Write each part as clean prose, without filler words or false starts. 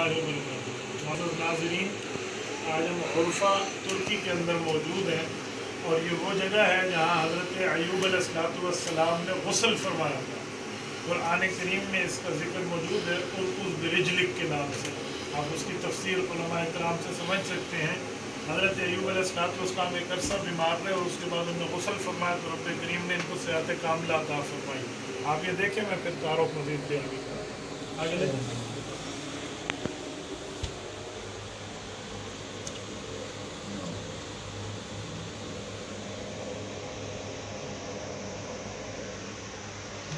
मोहतरम नाज़रीन, आज हम उर्फ़ा तुर्की के अंदर मौजूद हैं और ये वो जगह है जहाँ हज़रत अय्यूब अलैहिस्सलाम ने गुस्ल फरमाया था। कुरान करीम में इसका ज़िक्र मौजूद है उर्कुज़ बिरिजलिक के नाम से। आप उसकी तफसीर उलमाए किराम से समझ सकते हैं। हज़रत अय्यूब अलैहिस्सलाम एक अरसा बीमार रहे और उसके बाद उन्होंने गुस्ल फरमाया तो रब्बे करीम ने इनको सेहत कामिला अता फरमाई। आप ये देखें, मैं फिर तारुफ मज़ीद दे आगे ले।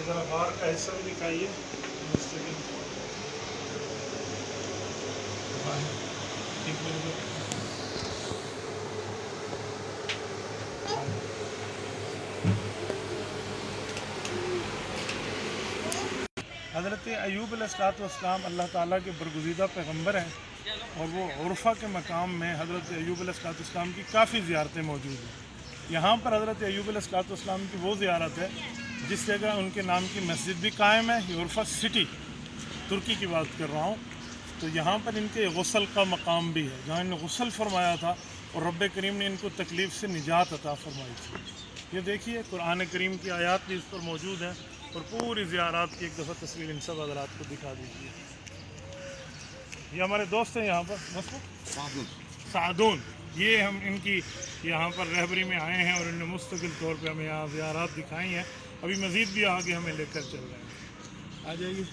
ज़रा बाहर का हिस्सा भी दिखाइए। हज़रत अय्यूब अलैहिस्सलाम अल्लाह ताला के बरगुज़ीदा पैगम्बर हैं और वो उर्फ़ा के मकाम में हज़रत अय्यूब अलैहिस्सलाम की काफ़ी ज़ियारतें मौजूद हैं। यहाँ पर हज़रत अय्यूब अलैहिस्सलाम की वो ज़ियारत है जिस जगह उनके नाम की मस्जिद भी कायम है। ये उर्फ़ा सिटी तुर्की की बात कर रहा हूँ। तो यहाँ पर इनके गुस्ल का मकाम भी है जहाँ इन्होंने गुस्ल फरमाया था और रब्बे करीम ने इनको तकलीफ़ से निजात अता फरमाई थी। ये देखिए कुरान करीम की आयात भी इस पर मौजूद हैं और पूरी ज़ियारत की एक दफ़ा तस्वीर इन सब हज़रात को दिखा दीजिए। ये हमारे दोस्त हैं यहाँ पर सादून, ये हम इनकी यहाँ पर रहबरी में आए हैं और इन्होंने मुस्तकिल तौर पे हमें यहाँ ज़ियारत दिखाई हैं। अभी मज़ीद भी आगे हमें लेकर चल रहे हैं। आ जाइए।